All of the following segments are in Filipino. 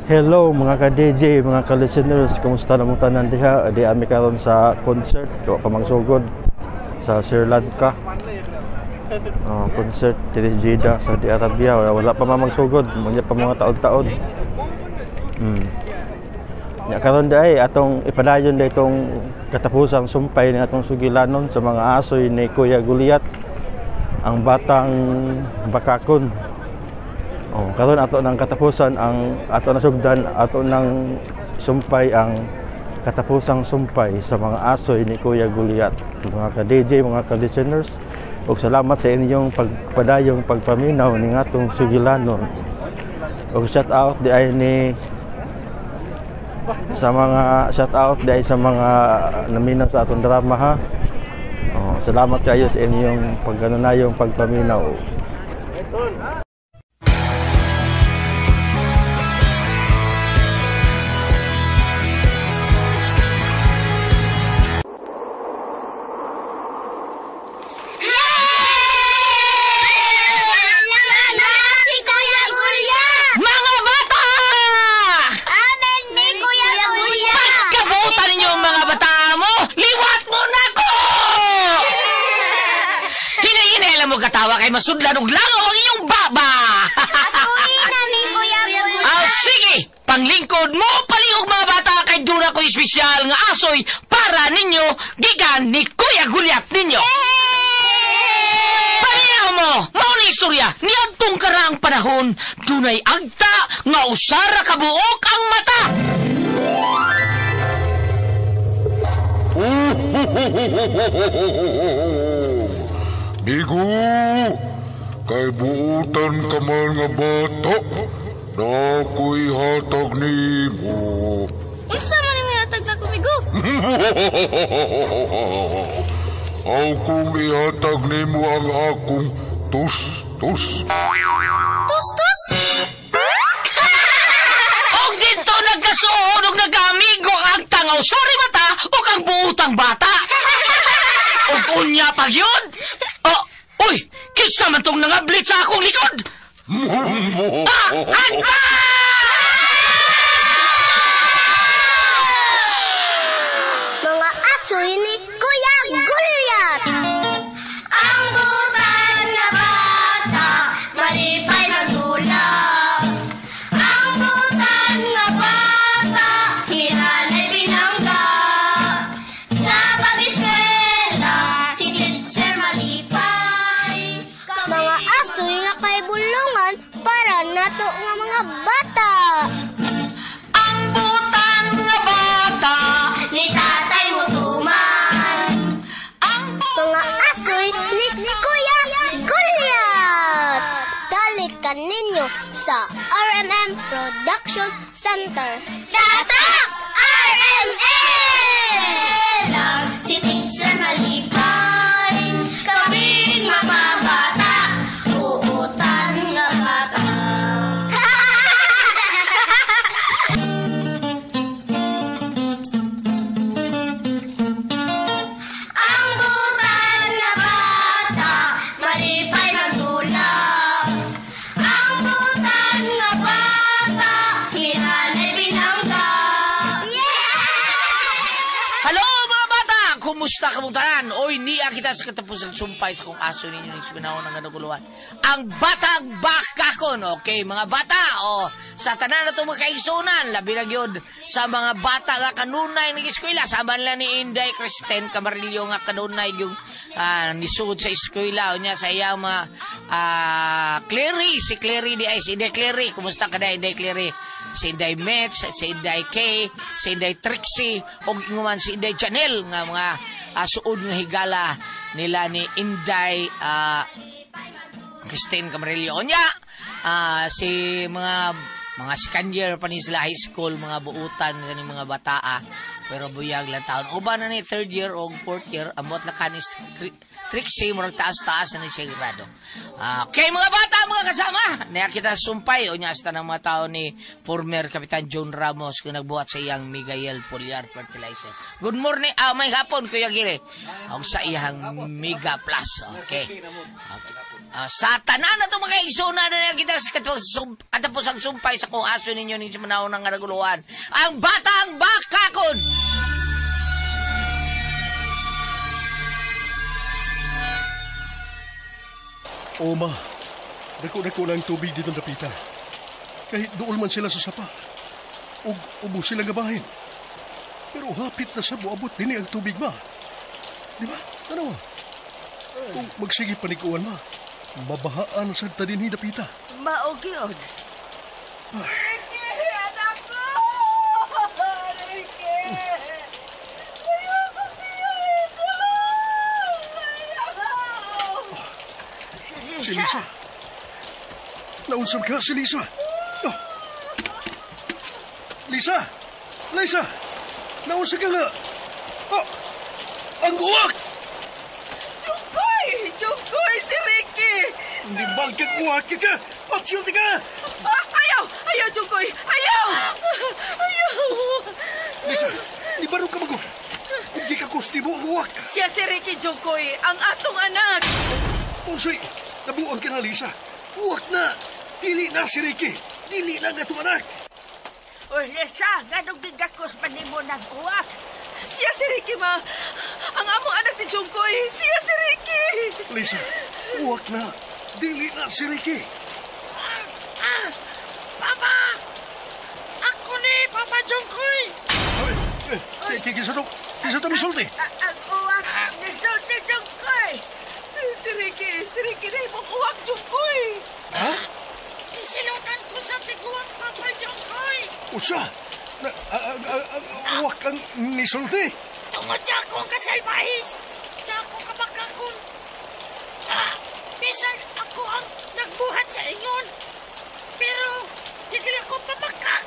Hello mga ka-DJ, mga ka-listeners, kumusta na mo tanan diha? Di ami karon sa concert, wa pa magsugod sa Sri Lanka. Concert diri Jeddah, Saudi Arabia, wala pa magsugod, mga pa mga taon-taon. Nya karon dai atong ipadayon dai itong katapusang sumpay ni atong sugilanon sa mga asoy ni Kuya Guliat, ang batang bakakon. Karon ato nang katapusan ang ato nasugdan, ato nang sumpay ang katapusang sumpay sa mga asoy ni Kuya Guliat. Mga ka-DJ, mga ka-listeners, ug salamat sa inyong pagpadayong pagpaminaw ning atong sugilanon. Ug shout out di ay ni sa mga naminaw sa atong drama ha. Salamat kayo sa inyong pagganunayong pagpaminaw. Katawa kay masudlan og langaw ang inyong baba. Asuhin na ni Kuya Guliat. Sige, panglingkod mo palihog mga bata kay dura ko espesyal nga asoy para ninyo gikan ni Kuya Guliat ninyo. Paminaw mo, mao ni istorya ni adtong karaang panahon dunay agta nga usara ka buok ang mata. Migo, kay buutan ka man nga bata, na ako'y hatag ni mo. Unsa man ni hatag na kumigo? Akong ihatag ni mo ang akong tus-tus. Tus-tus? Og dito nagkasuhod og nagamigo ang tangaw sari mata o kang buutang bata. Og unya pag yun. Uy, kisa man tong nangablit sa akong likod. Agba! Mga asoy ni Kuya Guliat. Ang butan na bata, malipay na tulang. Ang butan na bata, hinanay binangga. Sa pag-eskwela, si Teacher malipay. Mga asoy nga kay bulungan para nato nga mga bata. Ang butan nga bata. Ni Tatay Mutuman. Mga asoy ni Kuya Guliat. Dalikan ninyo sa RMM Production Center. Tatak RMM! Si Teacher malipay. Kaming mga bata. Uutan nga bata. Ang butan na bata, malipay na tulang. Ang butan na bata, hinanay binangga. Halo mga bata! Kumusta kamutaran? Oy, niya kita sa katapusang sumpay sa kung aso ninyo ng simanahon ng ganuguluhan. Ang batang bakakon, okay mga bata? Sa tanan na itong mga kaigsunan, labi na yun sa mga bata nga kanunay ng eskwela. Sama nila ni Inday Kristen Camarillo nga kanunay yung nisuod sa eskwela. O niya sa iyang mga Clary, si Clary di ay, si Inday Clary. Kumusta ka na Inday Clary? Si Inday Metz, si Inday Kay, si Inday Trixie, o inguman si Inday Chanel nga mga suod nga higala nila ni Inday Kristen Camarillo. O niya, si mga second year pa ni sila high school, mga buutan ng mga bataa. Pero buyag lang taon. Uban na ni third year o fourth year, amot na kanis Trixie, murag taas-taas na ni siya grado. Okay, mga bata, mga kasama, nakita sumpay, o niya ng mga tao ni former Kapitan John Ramos kung nagbuhat sa iyang Miguel Foliar Fertilizer. Good morning, may hapon, Kuya Gili. Ang sa iyang Mega Plus, okay. Sa tanan na ito mga igsuna na nakita sa katapos ang sumpay sa kung aso ninyo ni Manao ng naguluhan. Ang Batang Bakakon! O ma, dako-dako na ang tubig dito napita. Kahit doon man sila sa sapa, ug ubos sila gabahin. Pero hapit na sa buabot din ang tubig, ma. Di ba? Ano? Kung magsige panikuan, ma, mabahaan sa tadinhi napita. Maog yun. Ay, Anak ko! Ricky! Ayoko ito! si Lisa. Naunsam ka, si Lisa. Oh. Lisa! Lisa! Naunsam ka nga. Oh. Ang uwak! Chukoy! Chukoy si Ricky! Hindi balkit uwak ka! Patsyunti ka! Ayaw! Ayaw, Chukoy! Ayaw! Ayaw! Lisa, di ba ka mago? Kung di ka kusti mo ang uwak. Siya si Ricky, Chukoy, ang atong anak! Unsay, nabuon ka na, Lisa. Uwak na! Dili na si Ricky! Dili na nga itong anak! O, Lisa, ganong gigakos pa ni mo ng uwak? Siya si Ricky, ma! Ang among anak ni Chukoy! Siya si Ricky! Lisa, uwak na! Dili na si Ricky! Papa! Ako ni Papa Chukoy! Kisato misulti! Ang uwak ni Sulti Chukoy! Si Ricky na imong uwak, Chukoy! Ha? Isilutan ko sa tiguang Papa Chukoy! Usa? Uwak ang misulti? Tungod sa akong kasalbahis, sa akong kabakakon. Bisan ako ang nagbuhat sa inyon. Pero, sige ako pamakak.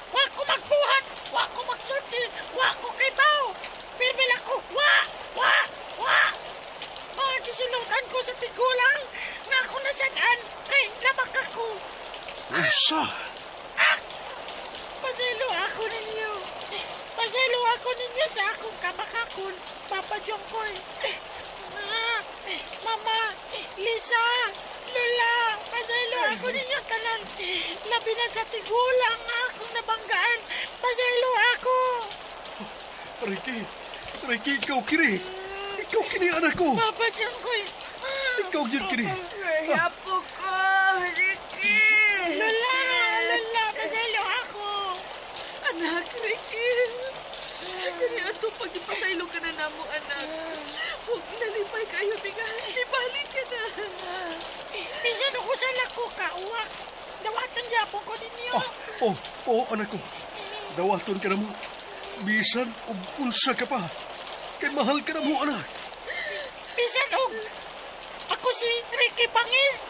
Wa ko magbuhat, wa ko magsulti, wa ko kay Bao. Bibila ko, wa. Kisilutan ko sa tigulang nga ako nasadaan kay labak ako. Usa? Paselo ako ninyo. Paselo ako ninyo sa akong kabakakon, Papa Jongkoy. Mama, Lisa, Lola, paselo ako ninyo tanan. Labi na sa tigulang nga akong nabanggaan. Paselo ako. Ricky, ikaw kini. Ikaw kini, anak ko. Papa Jongkoy. Ikaw yun kini. Hapo ko, Ricky. Lola, paselo ako. Anak, Ricky. Kani ato pag ipasaylo ka na namo, anak. Huwag nalipay kayo, bigahan. Ibalik ka na. Bisan ako sa lako ka, uwak. Dawatan niya po ko ninyo. Anak ko. Dawaton ka na mo. Bisan og unsa ka pa. Kay mahal ka na mo, anak. Bisan og ako si Ricky Bangis.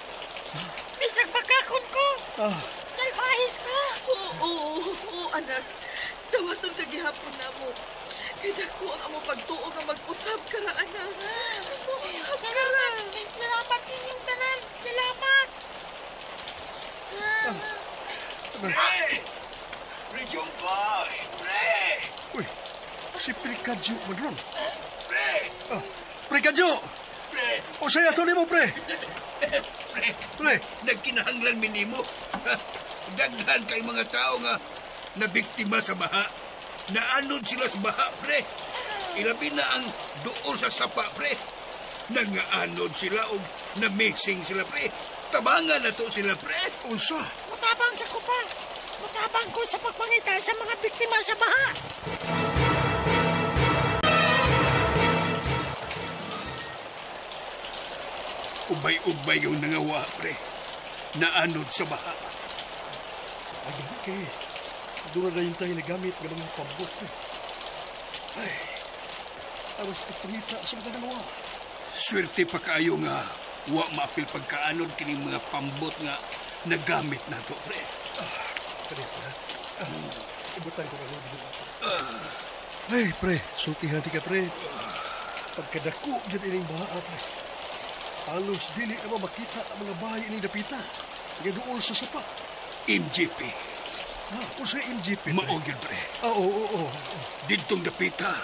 Bisag bakakon ko. Salbahis ko. Oo, anak. Dawaton ka gihapon na mo. Kaya ko ang among pagtuo nga mag-usab ka ra, anak. Mag-usab ka ra. Salamat ninyong tanan. Salamat. Pre Jongkoy! Pre! Uy, si Prikadyo man ron. Pre! Prikadyo! Pre! O saya to nimo, pre. Pre! Nagkinahanglan minimo. Daghan kay mga tao nga nabiktima sa baha. Naanod sila sa baha, pre. Ilabi na ang dool sa sapa, pre. Nangaanod sila o na-missing sila, pre. Tabangan na to sila, pre. Unsa? Matabang sa kupa. Matabang ko sa pagpangita sa mga biktima sa baha. Ubay-ubay yung nangawa, pre. Naanod sa baha. Ay, kay. Doon na hintay na gamit ng mga pambot. Ay, awas pagpangita sa mga nanawa. Swerte pa kayo nga wa maapil pagkaanod kini mga pambot nga nagamit nato, pre. Kanito na. Ibutan ko na lang. Ay, pre, sultihan ti ka, pre. Pagkadako, dyan ining baha, pre. Halos dili na makita ang mga bahay ining dapita. Nga doon sa sapa. MGP. Kung sa MGP, pre. Mao gyud pre. Oo. Didtong dapita.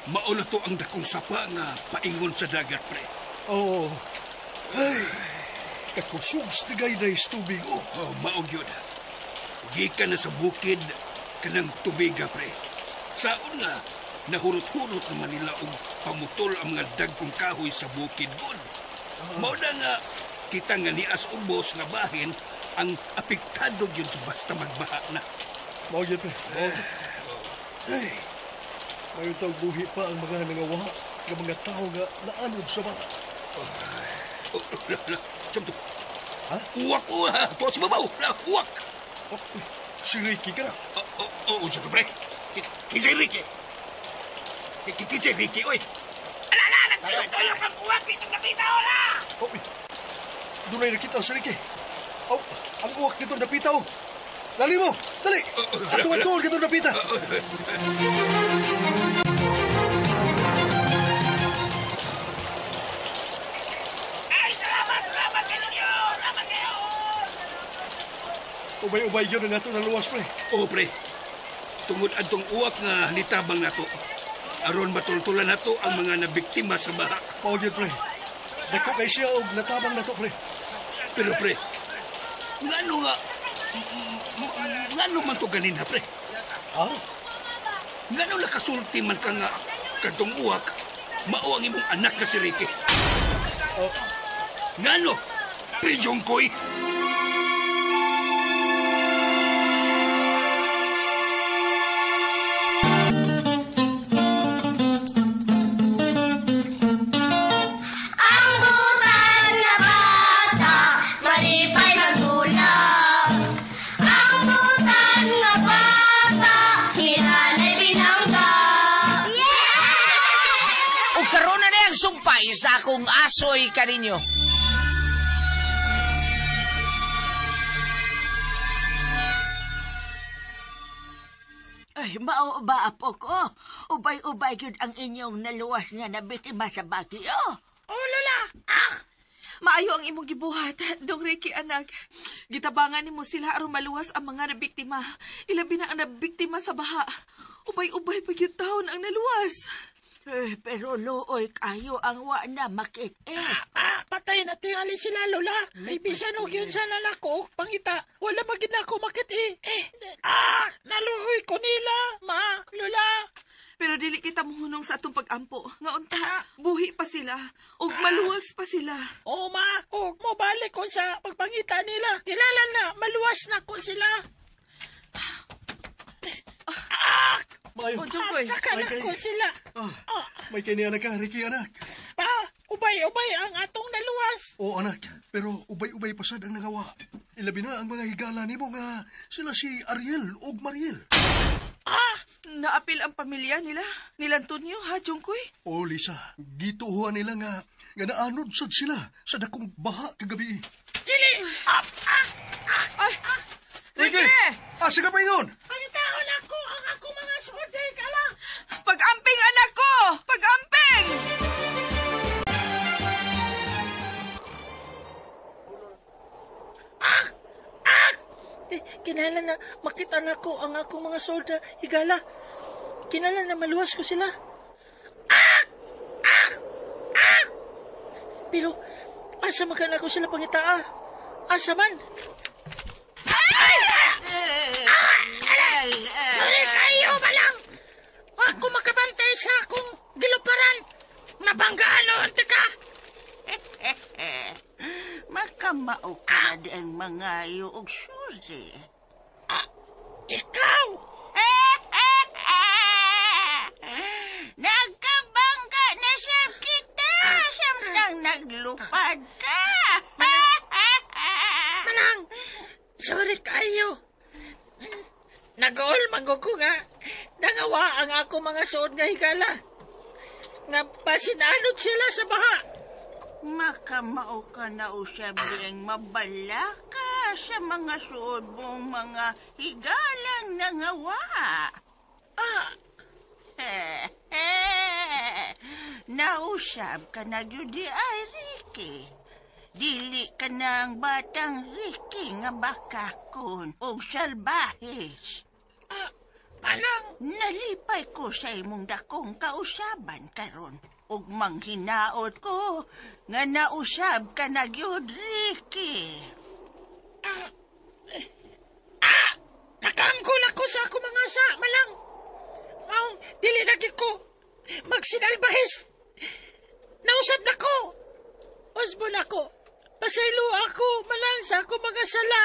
Mao na to ang dakong sapa nga paingon sa dagat pre. Oo. Ay, kakusog sa tigay-day sa tubig. Oh, mao gyud. Gikan na sa bukid kanang tubiga pre. Saon nga nahurot-hurot naman nila og pamutol ang mga dagkong kahoy sa bukid gud. Mao na nga kita nga nias ubos nga bahin ang apektado gyud basta magbaha na. Mao yun, pre. Ay, may utang buhi pa ang mga nangawaha ng mga tao nga naanod sa baha. Sabto. Ha? Uwak. Tuwa si babaw. Uwak. Si Ricky ka na. Oo, sabto pre. Kinsay Ricky. Kinsay Ricky, oy. Alala, nagsayo ang uwak. Itong nakita ko na. Doon ay nakita si Ricky. Ang uwak nito napita. Dali mo! Dali! Atung-atung ka ito napita. Salamat kayo! Ubay-ubay yun na nato na luwas, pre. Oo, pre. Tungod adtong uwak nga nitabang nato. Aron matultulan nato ang mga nabiktima sa baha. Mao yun, pre. Dako kay siya og natabang nato, pre. Pero, pre, ngano man to ganina, pre? Ha? Ngano nakasulti man ka nga kadtong uwak, mao ang imong anak ka si Ricky? Ngano? Pre Jongkoy? Sumpay sa akong asoy kaninyo. Ay, mao ba apo ko? Ubay-ubay yun ang inyong naluwas nga na biktima sa bagyo. Oh, Lola! Maayo ang imong gibuhat, Dong Ricky anak. Gitabangan nimo sila aron maluwas ang mga nabiktima. Ilabi na ang nabiktima sa baha. Ubay-ubay pa gyud taon ang naluwas. Pero looy kayo ang wa na makit. Patay na tingali sila, Lola. Ay, bisan og yun sa nanako, pangita. Wala magid ako makit naluoy ko nila, ma, Lola. Pero dili kita muhunong sa atong pag-ampo. Nga unta, buhi pa sila. Og maluwas pa sila. Oo, ma. Og mobalik ko sa pagpangita nila. Kilala na, maluwas na ko sila. Saka na ko sila. May kini anak ka, Ricky, anak. Pa, ubay-ubay ang atong naluwas. Oo, anak. Pero ubay-ubay pasad ang nangawa. Ilabi na ang mga higala nimo nga sila si Ariel o Mariel. Naapil ang pamilya nila? Nila Antonio, ha, Jungkoy? Oo, Lisa. Gituhuan nila nga naanod sad sila sa dakong baha kagabi. Dili! Ricky! Asa ka pa yun? Pagitaon ako ang ako mga suday ka lang! Pag-amping, anak ko! Pag-amping! Kinala na makita na ko ang akong mga solda, higala. Kinala na maluwas ko sila. Pero, asa magkana ko sila pangitaa? Asa man? Sorry kayo ba lang? Ako makabantay sa akong giluparan. Nabanggaan o, ka. Makamao ka na din mga yuog susi. Ikaw! Nagkabangga na siya kita. Samtang naglupad ka. Manang, sorry kayo. Nag-all mangguko nga. Nangawa ang ako mga suod nga higala. Nga pasinanod sila sa baha. Makamao ka na usab diyang mabalaka sa mga suod mong mga higalang nangawa. Nausab ka na gyud ay Ricky. Dili ka ng batang Ricky nga bakakon o salbahis. Manang, Nalipay ko sa imong dakong kausaban karon ug manghinaot ko nga nausab ka na gyud Ricky. nakangkol ako sa ako mga sa, Manang. Maong, dili lagi ko magsinalbahis. Nausap na ko. Osbon ako. Pasaylo ako, Manang, sa ako mga sala.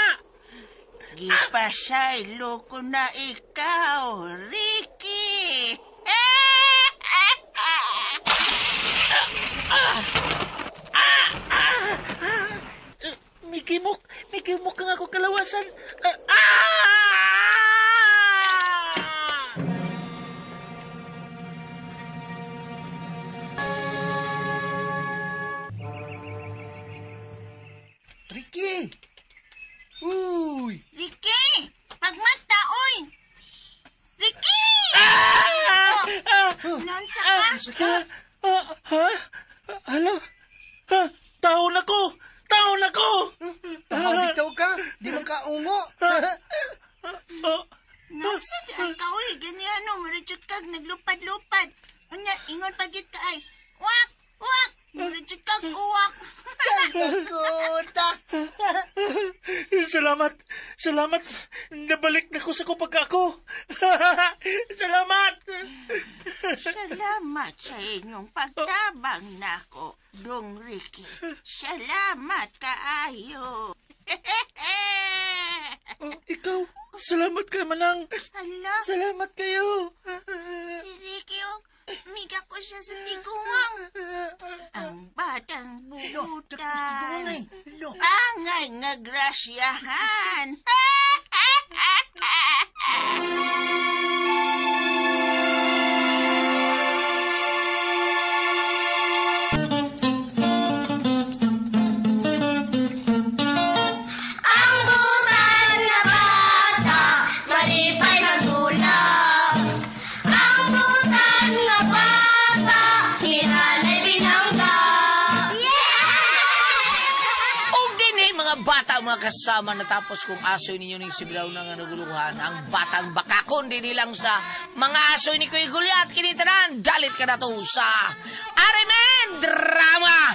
Gipasaylo ko na ikaw, Ricky. Mikimok kang ako kalawasan. Ricky! Uy! Ricky! Pagmata, oy! Ricky! Nansa ka? Hala? Taon ako! Taon ako! Bitaw ka! Di man ka ungo! Nansa di ang kaoy, ganyan o, marachot kag naglupad-lupad. Anya, ingon pagit ka ay, wak! Wak! Marachot kag uwak. Saguta! Salamat! Salamat! Nabalik na ko sa kupag ako! Salamat! Salamat sa inyong pagtabang nako, Dong Ricky. Salamat kaayo. Ikaw, salamat ka, Manang. Hala, Salamat kayo. si Ricky, miga ko siya sa tiguang. Ang batang bubutan. Angay nga grasyahan. Ang butan nga bata, malipay nagdulag. Ang butan nga bata, hinanay binangga. O din mga bata, mga kasama natapos kong asoy ninyo ng sibilaw ng naguluhan. Ang batang bakakon din nilang sa mga asoy ni Kuya Gulyat. Kinitanan, dalit ka na to sa Arimen Drama!